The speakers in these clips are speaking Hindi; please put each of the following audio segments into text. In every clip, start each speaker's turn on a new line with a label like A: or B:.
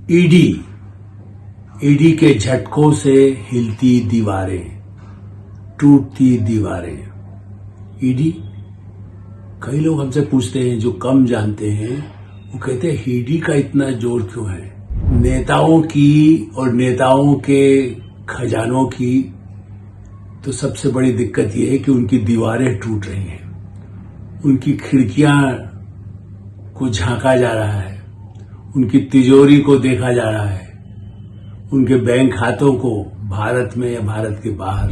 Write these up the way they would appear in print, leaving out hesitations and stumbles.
A: ईडी ईडी के झटकों से हिलती दीवारें, टूटती दीवारें। ईडी, कई लोग हमसे पूछते हैं जो कम जानते हैं, वो कहते हैं ईडी का इतना जोर क्यों है। नेताओं की और नेताओं के खजानों की तो सबसे बड़ी दिक्कत यह है कि उनकी दीवारें टूट रही हैं, उनकी खिड़कियां को झांका जा रहा है, उनकी तिजोरी को देखा जा रहा है, उनके बैंक खातों को भारत में या भारत के बाहर।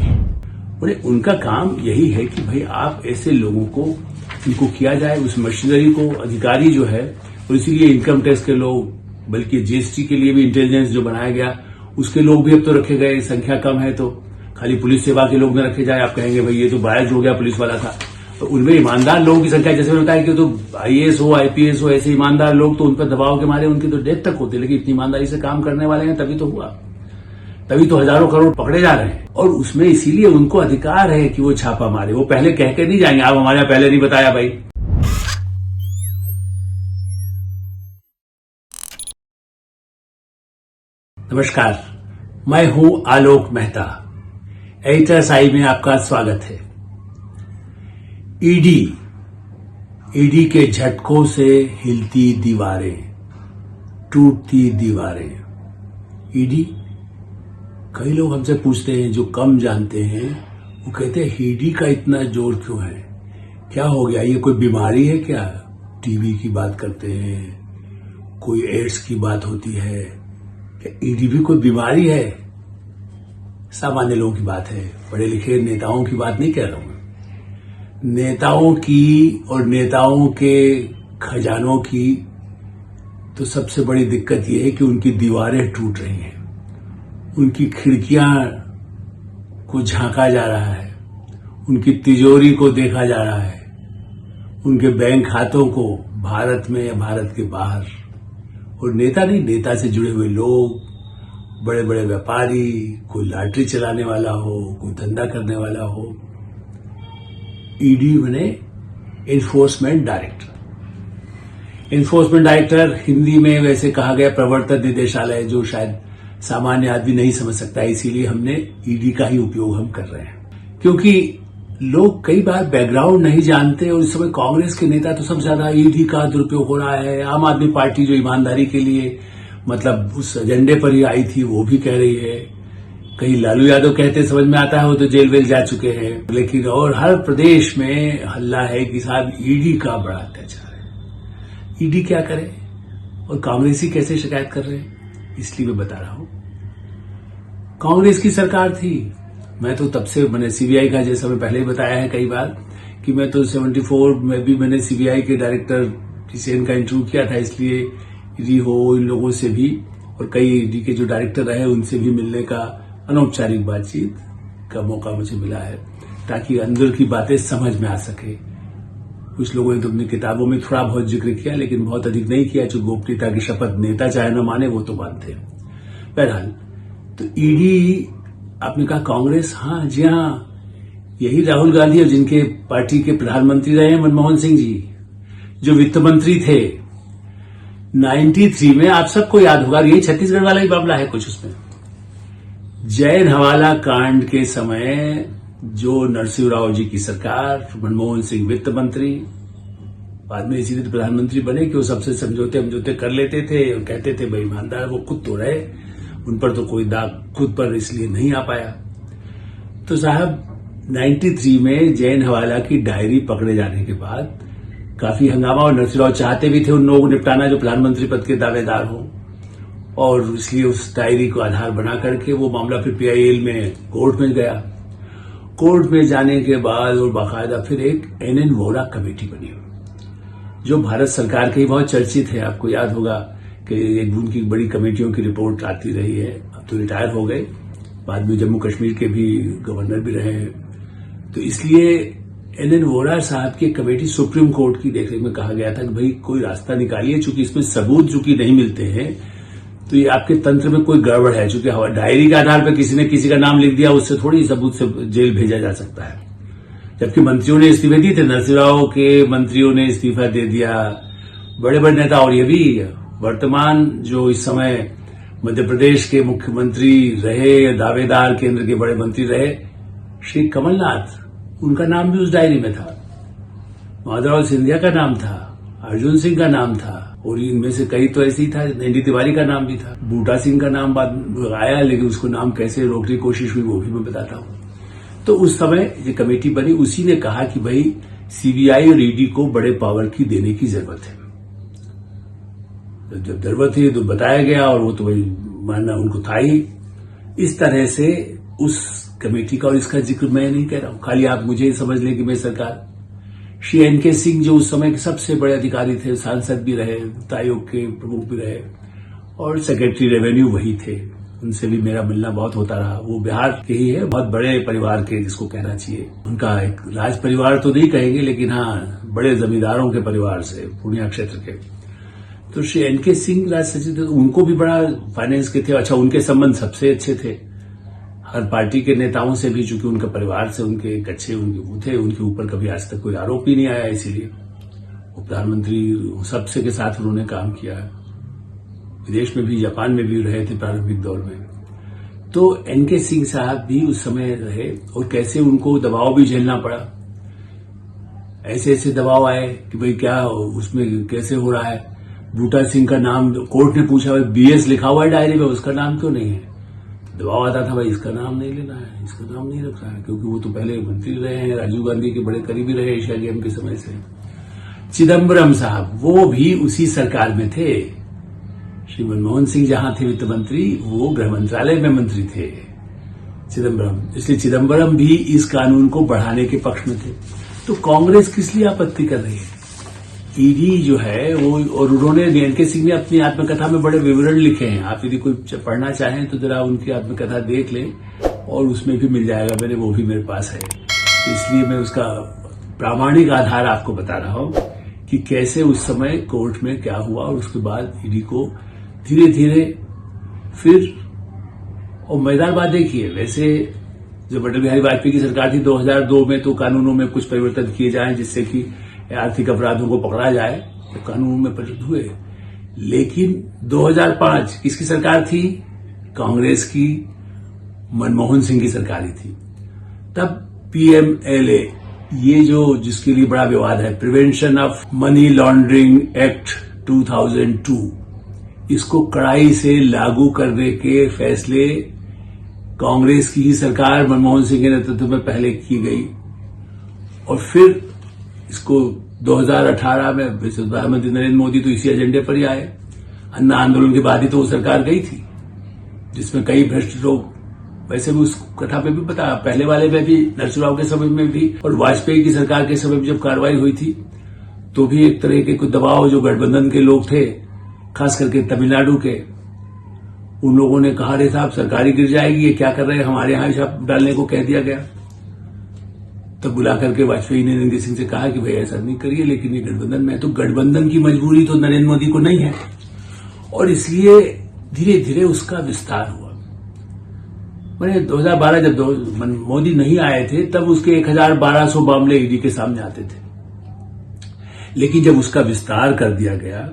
A: बोले उनका काम यही है कि भाई आप ऐसे लोगों को इनको किया जाए, उस मशीनरी को, अधिकारी जो है, और इसीलिए इनकम टैक्स के लोग, बल्कि जीएसटी के लिए भी इंटेलिजेंस जो बनाया गया उसके लोग भी अब तो रखे गए। संख्या कम है तो खाली पुलिस सेवा के लोग न रखे जाए। आप कहेंगे भाई ये तो बायज हो गया, पुलिस वाला था, तो उनमें ईमानदार लोगों की संख्या, जैसे मैंने बताया कि तो आईएएस हो, आईपीएस हो, ऐसे ईमानदार लोग तो उन पर दबाव के मारे उनकी तो डेथ तक होती है। लेकिन इतनी ईमानदारी से काम करने वाले हैं तभी तो हुआ, तभी तो हजारों करोड़ पकड़े जा रहे हैं। और उसमें इसीलिए उनको अधिकार है कि वो छापा मारे। वो पहले कह के नहीं जाएंगे आप हमारे यहाँ पहले नहीं बताया भाई। नमस्कार, मैं हूं आलोक मेहता। एडिटर्स आई में आपका स्वागत है। ईडी के झटकों से हिलती दीवारें, टूटती दीवारें। ईडी, कई लोग हमसे पूछते हैं जो कम जानते हैं, वो कहते हैं ईडी का इतना जोर क्यों है, क्या हो गया, ये कोई बीमारी है क्या। टीबी की बात करते हैं, कोई एड्स की बात होती है, क्या ईडी भी कोई बीमारी है। सामान्य लोगों की बात है, पढ़े लिखे नेताओं की बात नहीं कह रहा हूं। नेताओं की और नेताओं के खजानों की तो सबसे बड़ी दिक्कत यह है कि उनकी दीवारें टूट रही हैं, उनकी खिड़कियां को झांका जा रहा है, उनकी तिजोरी को देखा जा रहा है, उनके बैंक खातों को भारत में या भारत के बाहर। और नेता नहीं, नेता से जुड़े हुए लोग, बड़े बड़े व्यापारी, कोई लॉटरी चलाने वाला हो, कोई धंधा करने वाला हो। ईडी बने enforcement director. Enforcement director Hindi में वैसे कहा गया प्रवर्तन निदेशालय, जो शायद सामान्य आदमी नहीं समझ सकता है, इसीलिए हमने ईडी का ही उपयोग हम कर रहे हैं। क्योंकि लोग कई बार बैकग्राउंड नहीं जानते, और इस समय कांग्रेस के नेता तो सबसे ज्यादा ईडी का दुरुपयोग हो रहा है। आम आदमी पार्टी जो ईमानदारी के लिए मतलब उस एजेंडे पर ही आई थी, वो भी कह रही है। कहीं लालू यादव कहते समझ में आता है, वो तो जेल वेल जा चुके हैं। लेकिन और हर प्रदेश में हल्ला है कि साहब ईडी का बड़ा अत्याचार है। ईडी क्या करे और कांग्रेसी कैसे शिकायत कर रहे हैं, इसलिए मैं बता रहा हूं। कांग्रेस की सरकार थी, मैं तो तब से मैंने सीबीआई का, जैसा मैं पहले ही बताया है कई बार कि मैं तो 74 में भी मैंने सीबीआई के डायरेक्टर किसेन का इंटरव्यू किया था, इसलिए ईडी हो, इन लोगों से भी और कई ईडी के जो डायरेक्टर रहे उनसे भी मिलने का अनौपचारिक बातचीत का मौका मुझे मिला है, ताकि अंदर की बातें समझ में आ सके। कुछ लोगों ने तो अपनी किताबों में थोड़ा बहुत जिक्र किया, लेकिन बहुत अधिक नहीं किया। जो गोपनीयता की शपथ नेता चाहे न माने, वो तो मानते हैं। बहरहाल, तो ईडी, आपने कहा कांग्रेस, हाँ जी हाँ, यही राहुल गांधी और जिनके पार्टी के प्रधानमंत्री रहे हैं मनमोहन सिंह जी, जो वित्त मंत्री थे 93 में। आप सबको याद होगा, यही छत्तीसगढ़ वाला ही मामला है कुछ उसमें। जैन हवाला कांड के समय जो नरसिंह राव जी की सरकार, मनमोहन सिंह वित्त मंत्री, बाद में इसीलिए प्रधानमंत्री बने कि वो सबसे समझौते कर लेते थे और कहते थे भाई ईमानदार, वो खुद तो रहे, उन पर तो कोई दाग खुद पर इसलिए नहीं आ पाया। तो साहब 93 में जैन हवाला की डायरी पकड़े जाने के बाद काफी हंगामा, और नरसिंह राव चाहते भी थे उन लोगों को निपटाना जो प्रधानमंत्री पद के दावेदार हो, और इसलिए उस डायरी को आधार बना करके वो मामला फिर पीआईएल में कोर्ट में गया। कोर्ट में जाने के बाद और बाकायदा फिर एक एनएन वोरा कमेटी बनी, जो भारत सरकार के ही बहुत चर्चित है। आपको याद होगा कि एक उनकी बड़ी कमेटियों की रिपोर्ट आती रही है। अब तो रिटायर हो गए, बाद में जम्मू कश्मीर के भी गवर्नर भी रहे हैं। तो इसलिए एनएन वोरा साहब की कमेटी सुप्रीम कोर्ट की देखरेख में कहा गया था कि भाई कोई रास्ता निकालिए, चूंकि इसमें सबूत चूंकि नहीं मिलते हैं, तो ये आपके तंत्र में कोई गड़बड़ है। चूंकि डायरी के आधार पर किसी ने किसी का नाम लिख दिया, उससे थोड़ी सबूत से जेल भेजा जा सकता है। जबकि मंत्रियों ने इस्तीफे दिए थे, नरसिंह राव के मंत्रियों ने इस्तीफा दे दिया, बड़े बड़े नेता। और ये भी वर्तमान जो इस समय मध्य प्रदेश के मुख्यमंत्री रहे, दावेदार केंद्र के बड़े मंत्री रहे श्री कमलनाथ, उनका नाम भी उस डायरी में था। माधवराव सिंधिया का नाम था, अर्जुन सिंह का नाम था, और इनमें से कई तो ऐसे ही था। एनडी तिवारी का नाम भी था, बूटा सिंह का नाम बाद आया, लेकिन उसको नाम कैसे रोकने की कोशिश हुई वो भी मैं बताता हूं। तो उस समय जो कमेटी बनी, उसी ने कहा कि भाई सीबीआई और ईडी को बड़े पावर की देने की जरूरत है। जब जरूरत थी तो बताया गया, और वो तो भाई मानना उनको था ही। इस तरह से उस कमेटी का, और इसका जिक्र मैं नहीं कह रहा हूं, खाली आप मुझे समझ लें कि मैं सरकार। श्री एनके सिंह जो उस समय के सबसे बड़े अधिकारी थे, सांसद भी रहे, वित्त आयोग के प्रमुख भी रहे, और सेक्रेटरी रेवेन्यू वही थे, उनसे भी मेरा मिलना बहुत होता रहा। वो बिहार के ही है, बहुत बड़े परिवार के जिसको कहना चाहिए। उनका एक राज परिवार तो नहीं कहेंगे, लेकिन हाँ बड़े जमींदारों के परिवार से, पूर्णिया क्षेत्र के। तो श्री एनके सिंह राज सचिव, उनको भी बड़ा फाइनेंस के थे। अच्छा, उनके संबंध सबसे अच्छे थे हर पार्टी के नेताओं से भी, चूंकि उनका परिवार से उनके एक अच्छे उनके थे, उनके ऊपर कभी आज तक कोई आरोप ही नहीं आया। इसीलिए वो प्रधानमंत्री सबसे के साथ उन्होंने काम किया, विदेश में भी, जापान में भी रहे थे प्रारंभिक दौर में। तो एनके सिंह साहब भी उस समय रहे, और कैसे उनको दबाव भी झेलना पड़ा। ऐसे ऐसे दबाव आए कि भाई क्या उसमें कैसे हो रहा है। बूटा सिंह का नाम कोर्ट ने पूछा, भाई बीएस लिखा हुआ है डायरी में, उसका नाम क्यों नहीं है। दबाव आता था, भाई इसका नाम नहीं लेना है, इसका नाम नहीं रखना है, क्योंकि वो तो पहले मंत्री रहे हैं, राजीव गांधी के बड़े करीबी रहे एशिया गेम के समय से। चिदम्बरम साहब, वो भी उसी सरकार में थे। श्री मनमोहन सिंह जहां थे वित्त मंत्री, वो गृह मंत्रालय में मंत्री थे चिदम्बरम। इसलिए चिदम्बरम भी इस कानून को बढ़ाने के पक्ष में थे। तो कांग्रेस किस लिए आपत्ति कर रही है। ईडी जो है वो, और उन्होंने, एनके सिंह ने अपनी आत्मकथा में बड़े विवरण लिखे हैं। आप यदि कोई पढ़ना चाहें तो जरा उनकी आत्मकथा देख लें, और उसमें भी मिल जाएगा, मेरे वो भी मेरे पास है। तो इसलिए मैं उसका प्रामाणिक आधार आपको बता रहा हूं कि कैसे उस समय कोर्ट में क्या हुआ, और उसके बाद ईडी को धीरे धीरे फिर, और मजेदार बात देखिए, वैसे जब अटल बिहारी वाजपेयी की सरकार थी 2002 में, तो कानूनों में कुछ परिवर्तन किए जाएं जिससे कि आर्थिक अपराधों को पकड़ा जाए, तो कानून में परिवर्तन हुए। लेकिन 2005 किसकी सरकार थी। कांग्रेस की, मनमोहन सिंह की सरकार ही थी। तब पीएमएलए, ये जो जिसके लिए बड़ा विवाद है, prevention of money laundering act 2002, इसको कड़ाई से लागू करने के फैसले कांग्रेस की ही सरकार मनमोहन सिंह के नेतृत्व में पहले की गई, और फिर इसको 2018 में प्रधानमंत्री नरेंद्र मोदी तो इसी एजेंडे पर ही आए। अन्ना आंदोलन के बाद ही तो वो सरकार गई थी, जिसमें कई भ्रष्ट लोग, वैसे भी उस कथा पे भी पता, पहले वाले में भी, नरसिंह के समय में भी, और वाजपेयी की सरकार के समय में जब कार्रवाई हुई थी, तो भी एक तरह के कुछ दबाव जो गठबंधन के लोग थे, खास करके तमिलनाडु के, उन लोगों ने कहा, रे साहब सरकारी गिर जाएगी, ये क्या कर रहे हैं, हमारे यहां छाप डालने को कह दिया गया। तब बुला करके वाजपेयी ने एनके सिंह से कहा कि भाई ऐसा नहीं करिए, लेकिन ये गठबंधन में है, तो गठबंधन की मजबूरी तो नरेंद्र मोदी को नहीं है, और इसलिए धीरे धीरे उसका विस्तार हुआ। मैंने 2012 जब मोदी नहीं आए थे, तब उसके 1200 मामले ईडी के सामने आते थे। लेकिन जब उसका विस्तार कर दिया गया,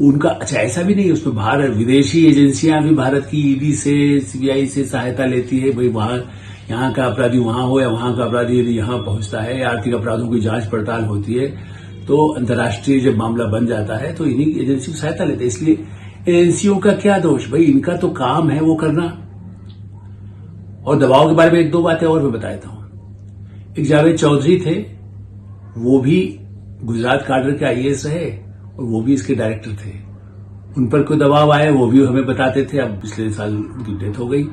A: उनका, अच्छा ऐसा भी नहीं, उसमें भारत, विदेशी एजेंसियां भी भारत की ईडी से, सीबीआई से सहायता लेती है। भाई वहां, यहाँ का अपराधी वहां हो, या वहां का अपराधी यदि यहां पहुंचता है, आर्थिक अपराधों की जांच पड़ताल होती है, तो अंतर्राष्ट्रीय जब मामला बन जाता है तो इन्हीं एजेंसी की सहायता लेते हैं। इसलिए एजेंसियों का क्या दोष, भाई इनका तो काम है वो करना। और दबाव के बारे में एक दो बातें और मैं बता देता हूं। एक जावेद चौधरी थे, वो भी गुजरात काडर के आईएएस रहे, और वो भी इसके डायरेक्टर थे। उन पर कोई दबाव आए वो भी हमें बताते थे। अब पिछले साल उनकी डेथ हो गई।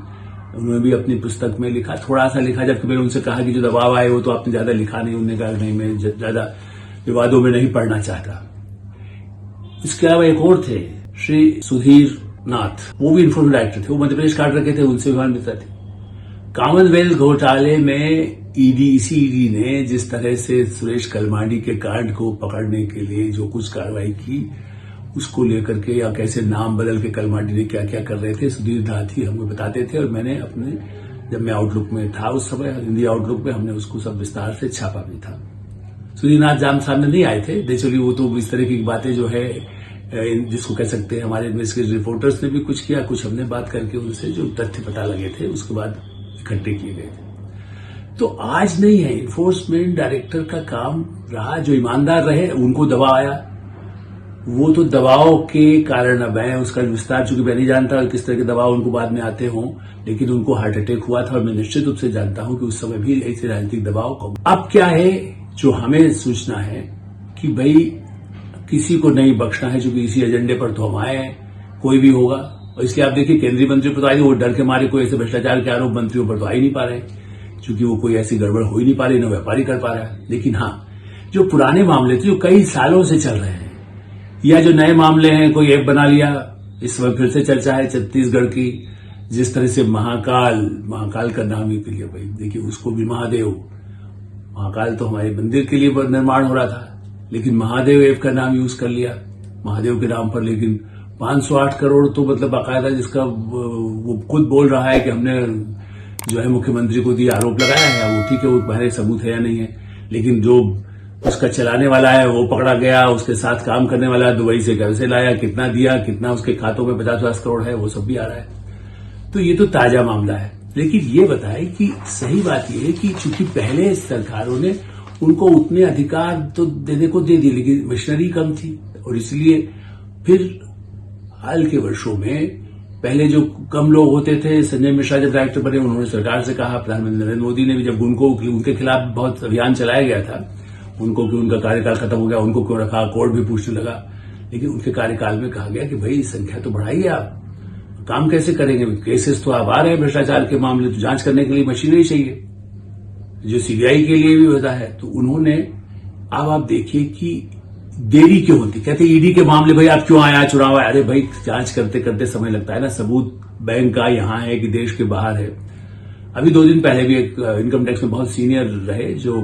A: उन्होंने भी अपनी पुस्तक में लिखा, थोड़ा सा लिखा, जबकि मैंने उनसे कहा कि जो दबाव आए वो तो आपने ज्यादा लिखा नहीं। उन्होंने कहा नहीं, मैं ज्यादा विवादों में नहीं पढ़ना चाहता। इसके अलावा एक और थे, श्री सुधीर नाथ, वो भी इन्फोर्मेशन डायरेक्टर थे, वो मध्य प्रदेश काडर के थे, उनसे भी मित्र थे। कॉमनवेल्थ घोटाले में इसी ईडी ने जिस तरह से सुरेश कलमाडी के कांड को पकड़ने के लिए जो कुछ कार्रवाई की, उसको लेकर के, या कैसे नाम बदल के कलमाडी ने क्या क्या कर रहे थे, सुधीर नाथ ही हमें बताते थे। और मैंने अपने, जब मैं आउटलुक में था उस समय, हिंदी आउटलुक में, हमने उसको सब विस्तार से छापा भी था। सुधीर नाथ सामने नहीं आए थे, नेचुरली वो तो इस तरह की बातें जो है जिसको कह सकते हैं हमारे इन्वेस्टिगेटिव रिपोर्टर्स ने भी कुछ किया, कुछ हमने बात करके उनसे जो तथ्य पता लगे थे उसके बाद इकट्ठे किए गए थे। तो आज नहीं है, इन्फोर्समेंट डायरेक्टर का काम रहा जो ईमानदार रहे उनको दबाव आया, वो तो दबाव के कारण, अब मैं उसका विस्तार चूंकि मैं नहीं जानता किस तरह के दबाव उनको बाद में आते हों, लेकिन उनको हार्ट अटैक हुआ था और मैं निश्चित रूप से जानता हूं कि उस समय भी ऐसे राजनीतिक दबाव को। अब क्या है जो हमें सूचना है कि भाई किसी को नहीं बख्शना है, क्योंकि इसी एजेंडे पर तो हम आए हैं, कोई भी होगा। और इसलिए आप देखिए केंद्रीय मंत्री पर तो आए, वो डर के मारे कोई ऐसे भ्रष्टाचार के आरोप मंत्रियों पर तो आ ही नहीं पा रहे, क्योंकि वो कोई ऐसी गड़बड़ हो ही नहीं पा रही, न व्यापारी कर पा रहा है। लेकिन हाँ, जो पुराने मामले थे जो कई सालों से चल रहे हैं, या जो नए मामले हैं, कोई ऐप बना लिया, इस समय फिर से चर्चा है छत्तीसगढ़ की, जिस तरह से महाकाल का नाम ही के लिए, भाई देखिए उसको भी महाकाल तो हमारे मंदिर के लिए निर्माण हो रहा था, लेकिन महादेव ऐप का नाम यूज कर लिया महादेव के नाम पर। लेकिन 508 करोड़ तो मतलब बाकायदा, जिसका वो खुद बोल रहा है कि हमने जो है मुख्यमंत्री को दिया, आरोप लगाया है, वो ठीक है, वो पहले सबूत है या नहीं है, लेकिन जो उसका चलाने वाला है वो पकड़ा गया, उसके साथ काम करने वाला दुबई से घर से लाया, कितना दिया, कितना उसके खातों में 50 करोड़ है, वो सब भी आ रहा है। तो ये तो ताजा मामला है। लेकिन ये बताए कि सही बात यह है कि चूंकि पहले सरकारों ने उनको उतने अधिकार तो देने को दे दिए, लेकिन मशीनरी कम थी, और इसलिए फिर हाल के वर्षों में पहले जो कम लोग होते थे, संजय मिश्रा जब डायरेक्टर बने, उन्होंने सरकार से कहा, प्रधानमंत्री नरेंद्र मोदी ने भी जब उनके खिलाफ बहुत अभियान चलाया गया था, उनको कि उनका कार्यकाल खत्म हो गया, उनको क्यों रखा, कोर्ट भी पूछने लगा, लेकिन उनके कार्यकाल में कहा गया कि भाई संख्या तो बढ़ाइए, आप काम कैसे करेंगे, केसेस तो आप आ रहे हैं भ्रष्टाचार के मामले, तो जांच करने के लिए मशीनरी चाहिए, जो सीबीआई के लिए भी होता है। तो उन्होंने, अब आप देखिए कि देरी क्यों होती, कहते ईडी के मामले, भाई आप क्यों आया, चुनाव आया, अरे भाई जांच करते करते समय लगता है ना, सबूत बैंक का यहाँ है कि देश के बाहर है। अभी 2 दिन पहले भी एक इनकम टैक्स में बहुत सीनियर रहे, जो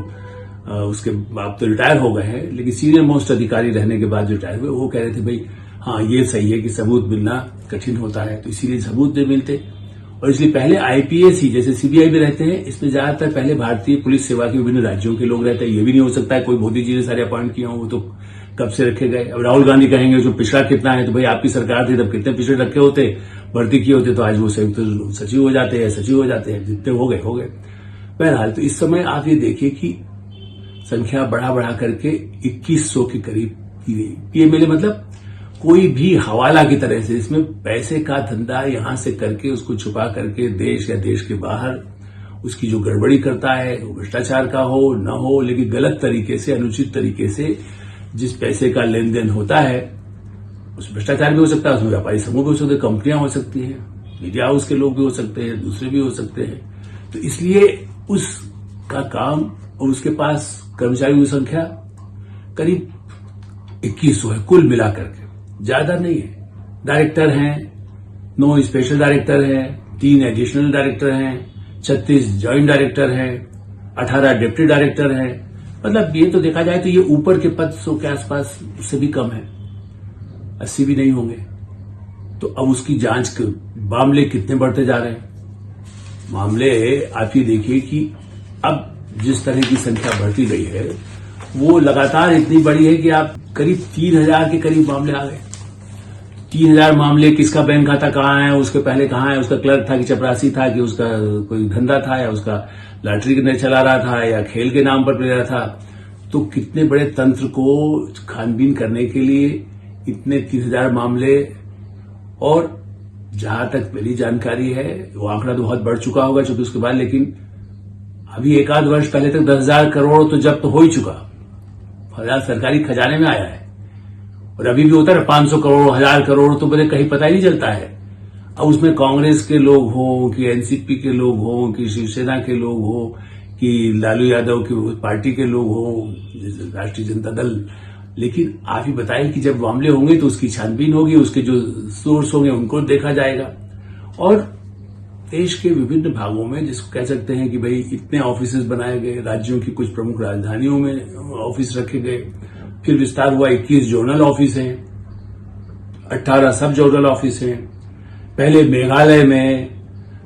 A: उसके बाद तो रिटायर हो गए हैं, लेकिन सीनियर मोस्ट अधिकारी रहने के बाद जो रिटायर हुए, वो कह रहे थे भाई हाँ ये सही है कि सबूत मिलना कठिन होता है, तो इसीलिए सबूत नहीं मिलते, और इसलिए पहले आईपीएस ही, जैसे सीबीआई में रहते हैं, इसमें ज्यादातर पहले भारतीय पुलिस सेवा के विभिन्न राज्यों के लोग रहते हैं। ये भी नहीं हो सकता है कोई मोदी जी ने सारे अपॉइंट किए हों, वो तो कब से रखे गए। अब राहुल गांधी कहेंगे जो पिछड़ा कितना है, तो भाई आपकी सरकार थी तब कितने पिछड़े रखे होते, भर्ती किए होते, तो आज वो संयुक्त सचिव हो जाते हैं, जितने हो गए। बहरहाल तो इस समय आप ये देखिए कि संख्या बढ़ा करके 2100 के करीब की गई। पीएमएलए मतलब कोई भी हवाला की तरह से, इसमें पैसे का धंधा यहां से करके उसको छुपा करके देश या देश के बाहर उसकी जो गड़बड़ी करता है, वो भ्रष्टाचार का हो न हो, लेकिन गलत तरीके से, अनुचित तरीके से जिस पैसे का लेन देन होता है, उस भ्रष्टाचार भी हो सकता है, उसमें व्यापारी समूह भी हो सकते हैं, कंपनियां हो सकती हैं, मीडिया हाउस के लोग भी हो सकते हैं, दूसरे भी हो सकते हैं। तो इसलिए उसका काम, और उसके पास कर्मचारियों की संख्या करीब 2100 है कुल मिलाकर के, ज्यादा नहीं है। डायरेक्टर हैं 9 स्पेशल डायरेक्टर हैं, 3 एडिशनल डायरेक्टर हैं, 36 ज्वाइंट डायरेक्टर हैं, 18 डिप्टी डायरेक्टर हैं। मतलब ये तो देखा जाए तो ये ऊपर के पद 100 के आसपास से भी कम है, 80 भी नहीं होंगे। तो अब उसकी जांच के मामले कितने बढ़ते जा रहे हैं। मामले आप ये देखिए कि अब जिस तरह की संख्या बढ़ती गई है, वो लगातार इतनी बड़ी है कि आप करीब 3000 के करीब मामले आ गए। 3000 मामले, किसका बैंक खाता कहाँ है, उसके पहले कहाँ है, उसका क्लर्क था कि चपरासी था, कि उसका कोई धंधा था, या उसका लॉटरी के चला रहा था, या खेल के नाम पर ले रहा था। तो कितने बड़े तंत्र को छानबीन करने के लिए इतने 3000 मामले। और जहां तक मेरी जानकारी है, वो आंकड़ा तो बहुत बढ़ चुका होगा चूंकि उसके बाद, लेकिन अभी 1 वर्ष पहले तक 10,000 करोड़ तो जब्त हो ही चुका, सरकारी खजाने में आया है। और अभी भी होता है 500 करोड़, 1000 करोड़, तो मुझे कहीं पता ही नहीं चलता है। अब उसमें कांग्रेस के लोग हों, कि एनसीपी के लोग हों, कि शिवसेना के लोग हों, कि लालू यादव की पार्टी के लोग हों, राष्ट्रीय जनता दल। लेकिन आप ही बताएं कि जब मामले होंगे तो उसकी छानबीन होगी, उसके जो सोर्स होंगे उनको देखा जाएगा। और देश के विभिन्न भागों में, जिसको कह सकते हैं कि भाई इतने ऑफिसेज बनाए गए, राज्यों की कुछ प्रमुख राजधानियों में ऑफिस रखे गए, फिर विस्तार हुआ, 21 जोनल ऑफिस हैं, 18 सब जोनल ऑफिस हैं। पहले मेघालय में,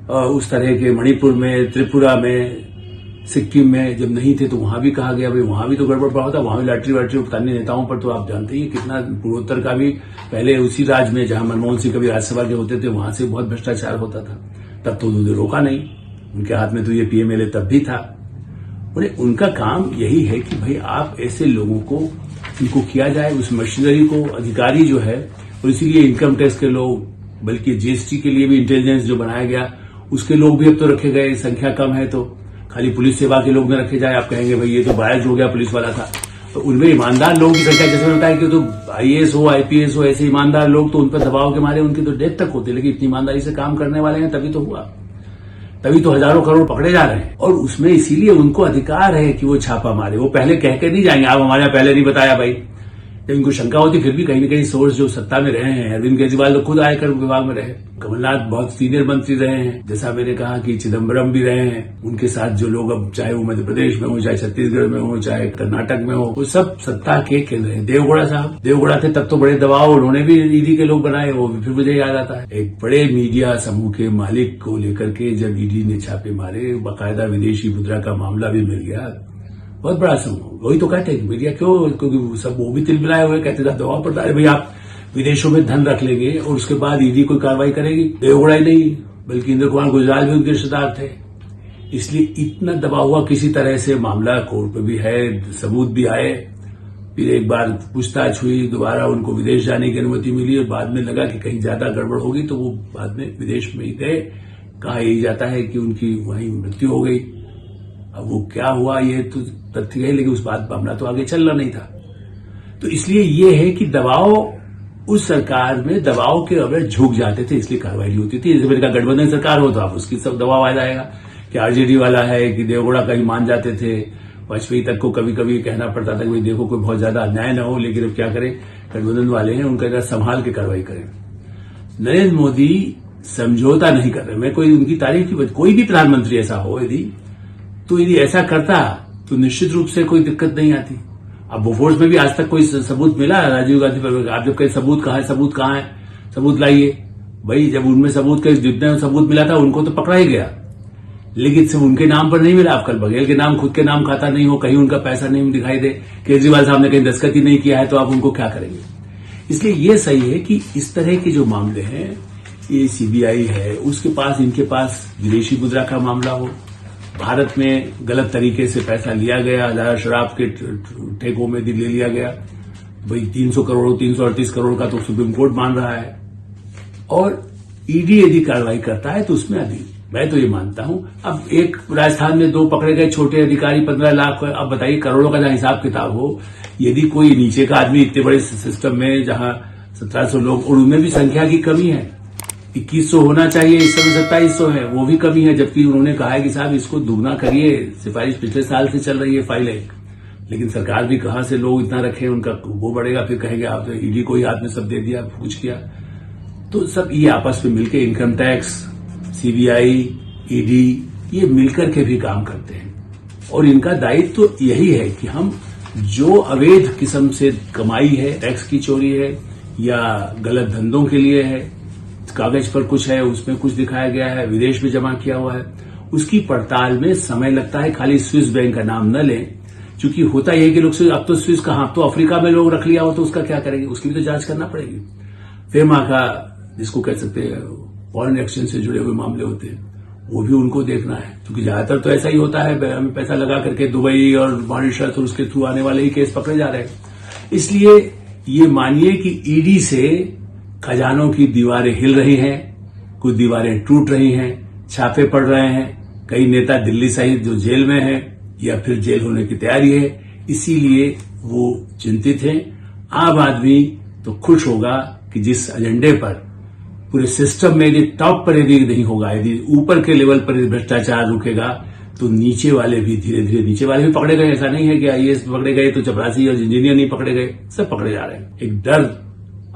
A: उस तरह के मणिपुर में, त्रिपुरा में, सिक्किम में जब नहीं थे तो वहां भी कहा गया भाई वहां भी तो गड़बड़ बहुत था, वहां भी लॉटरी वाटरी स्थानीय नेताओं पर तो आप जानते ही कितना पूर्वोत्तर का भी पहले उसी राज्य में जहां मनमोहन सिंह कभी राज्यसभा के होते थे वहां से बहुत भ्रष्टाचार होता था। तब तो उन्होंने रोका नहीं, उनके हाथ में तो ये पीएमएलए तब भी था। उनका काम यही है कि भाई आप ऐसे लोगों को इनको किया जाए, उस मशीनरी को अधिकारी जो है, और इसीलिए इनकम टैक्स के लोग, बल्कि जीएसटी के लिए भी इंटेलिजेंस जो बनाया गया उसके लोग भी अब तो रखे गए, संख्या कम है तो खाली पुलिस सेवा के लोग न रखे जाए। आप कहेंगे भाई ये तो बायज हो गया, पुलिस वाला था, तो उनमें ईमानदार लोगों की संख्या, जैसे बताया कि तो आईएएस हो आईपीएस हो ऐसे ईमानदार लोग तो उन पर दबाव के मारे उनकी तो डेथ तक होती, लेकिन इतनी ईमानदारी से काम करने वाले हैं तभी तो हुआ, तभी तो हजारों करोड़ पकड़े जा रहे हैं। और उसमें इसीलिए उनको अधिकार है कि वो छापा मारे, वो पहले कह के नहीं जाएंगे आप हमारे पहले नहीं बताया भाई। जब इनको शंका होती फिर भी कहीं न कहीं सोर्स जो सत्ता में रहे हैं, अरविंद केजरीवाल तो खुद आयकर विभाग में रहे, कमलनाथ बहुत सीनियर मंत्री रहे हैं, जैसा मैंने कहा कि चिदम्बरम भी रहे हैं, उनके साथ जो लोग अब चाहे वो मध्य प्रदेश में हो, चाहे छत्तीसगढ़ में हो, चाहे कर्नाटक में हो, वो सब सत्ता के केंद्र हैं। देवगौड़ा साहब, देवगौड़ा थे तब तो बड़े दबाव, उन्होंने भी ईडी के लोग बनाए, वो फिर मुझे याद आता है एक बड़े मीडिया समूह के मालिक को लेकर के जब ईडी ने छापे मारे, बाकायदा विदेशी मुद्रा का मामला भी मिल गया, बहुत बड़ा समूह। वही तो कहते हैं मीडिया क्यों, क्योंकि सब वो भी तिल मिलाए हुए कहते थे दबाव पड़ता है भाई आप विदेशों में धन रख लेंगे और उसके बाद ईडी कोई कार्रवाई करेगी। देवगौड़ा ही नहीं बल्कि इंद्र कुमार गुजराल भी उनके रिश्तेदार थे, इसलिए इतना दबा हुआ किसी तरह से मामला कोर्ट पे भी है, सबूत भी आए, फिर एक बार पूछताछ हुई, दोबारा उनको विदेश जाने की अनुमति मिली और बाद में लगा कि कहीं ज्यादा गड़बड़ होगी तो वो बाद में विदेश में ही गए। कहा यही जाता है कि उनकी वहीं मृत्यु हो गई। अब वो क्या हुआ ये तो तथ्य है, लेकिन उस बात मामला तो आगे चलना नहीं था। तो इसलिए ये है कि दबाव उस सरकार में दबाव के अगर झुक जाते थे इसलिए कार्रवाई नहीं होती थी। जैसे मैंने कहा गठबंधन सरकार हो तो आप उसकी सब दबाव आ जाएगा कि आरजेडी वाला है कि देवगौड़ा का ही मान जाते थे। वाजपेयी तक को कभी कभी कहना पड़ता था कि भाई देखो कोई बहुत ज्यादा अन्याय न हो, लेकिन अब क्या करें गठबंधन वाले हैं, उनका जरा संभाल के कार्रवाई करें। नरेंद्र मोदी समझौता नहीं कर रहे, मैं कोई उनकी तारीफ की, कोई भी प्रधानमंत्री ऐसा हो यदि ऐसा करता तो निश्चित रूप से कोई दिक्कत नहीं आती। अब बोफोर्स में भी आज तक कोई सबूत मिला राजीव गांधी पर? आप जब कहें सबूत कहाँ है, सबूत लाइए भाई। जब उनमें सबूत के जितने सबूत मिला था उनको तो पकड़ा ही गया, लेकिन सिर्फ उनके नाम पर नहीं मिला। आप कल बघेल के नाम, खुद के नाम खाता नहीं हो, कहीं उनका पैसा नहीं दिखाई दे, केजरीवाल साहब ने कहीं दस्तखत ही नहीं किया है, तो आप उनको क्या करेंगे? इसलिए ये सही है कि इस तरह के जो मामले हैं, ये सीबीआई है, उसके पास, इनके पास विदेशी मुद्रा का मामला हो, भारत में गलत तरीके से पैसा लिया गया, हजारा शराब के ठेकों में ले लिया गया, भाई 300 करोड़ 338 करोड़ का तो सुप्रीम कोर्ट मान रहा है। और ईडी यदि कार्रवाई करता है तो उसमें अभी मैं तो ये मानता हूं, अब एक राजस्थान में 2 पकड़े गए छोटे अधिकारी 15 लाख, अब बताइए करोड़ों का जहां हिसाब किताब हो, यदि कोई नीचे का आदमी इतने बड़े सिस्टम में जहां 1700 लोग, और उनमें भी संख्या की कमी है, 2100 होना चाहिए, इस समय 2700 है, वो भी कमी है, जबकि उन्होंने कहा है कि साहब इसको दुगना करिए, सिफारिश पिछले साल से चल रही है फाइल है, लेकिन सरकार भी कहां से लोग इतना रखे, उनका वो बढ़ेगा, फिर कहेंगे आप तो ईडी को ही हाथ में सब दे दिया, कुछ किया। तो सब ये आपस में मिलकर इनकम टैक्स, सीबीआई, ईडी, ये मिलकर के भी काम करते हैं, और इनका दायित्व तो यही है कि हम जो अवैध किस्म से कमाई है, टैक्स की चोरी है या गलत धंधों के लिए है, कागज पर कुछ है, उसमें कुछ दिखाया गया है, विदेश में जमा किया हुआ है, उसकी पड़ताल में समय लगता है। खाली स्विस बैंक का नाम न लें, क्योंकि होता यह है कि लोग अब तो स्विस कहां, तो अफ्रीका में लोग रख लिया हो तो उसका क्या करेंगे, उसकी भी तो जांच करना पड़ेगी। फेमा का, जिसको कह सकते हैं फॉरेन एक्सचेंज से जुड़े हुए मामले होते हैं, वो भी उनको देखना है, क्योंकि ज्यादातर तो ऐसा ही होता है, हमें पैसा लगा करके दुबई और मॉरिशस और उसके थ्रू आने वाले ही केस पकड़े जा रहे हैं। इसलिए ये मानिए कि ईडी से खजानों की दीवारें हिल रही हैं, कुछ दीवारें टूट रही हैं, छापे पड़ रहे हैं, कई नेता दिल्ली सहित जो जेल में हैं या फिर जेल होने की तैयारी है, इसीलिए वो चिंतित हैं। आम आदमी तो खुश होगा कि जिस एजेंडे पर पूरे सिस्टम में यदि टॉप पर यदि नहीं होगा, यदि ऊपर के लेवल पर भ्रष्टाचार रुकेगा, तो नीचे वाले भी धीरे धीरे, नीचे वाले भी पकड़े गए। ऐसा नहीं है कि आईएएस पकड़े गए तो चपरासी और इंजीनियर नहीं पकड़े गए, सब पकड़े जा रहे हैं। एक डर,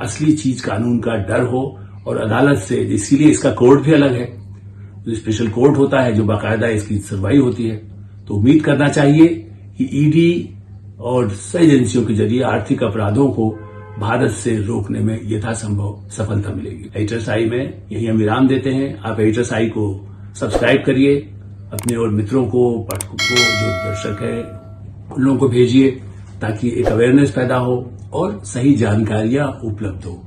A: असली चीज कानून का डर हो और अदालत से, इसीलिए इसका कोर्ट भी अलग है, जो स्पेशल कोर्ट होता है जो बाकायदा इसकी सुनवाई होती है। तो उम्मीद करना चाहिए कि ईडी और सही एजेंसियों के जरिए आर्थिक अपराधों को भारत से रोकने में यथासंभव सफलता मिलेगी। एडिटर्स आई में यही हम विराम देते हैं। आप एडिटर्स आई को सब्सक्राइब करिए अपने और मित्रों को, पाठकों को, जो दर्शक है उन लोगों को भेजिए ताकि एक अवेयरनेस पैदा हो और सही जानकारियां उपलब्ध हो।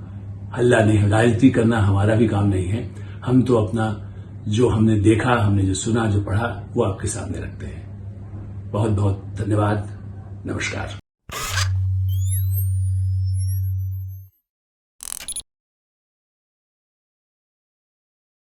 A: हल्ला नहीं, राजनीति करना हमारा भी काम नहीं है। हम तो अपना जो हमने देखा, हमने जो सुना, जो पढ़ा, वो आपके सामने रखते हैं। बहुत बहुत धन्यवाद। नमस्कार।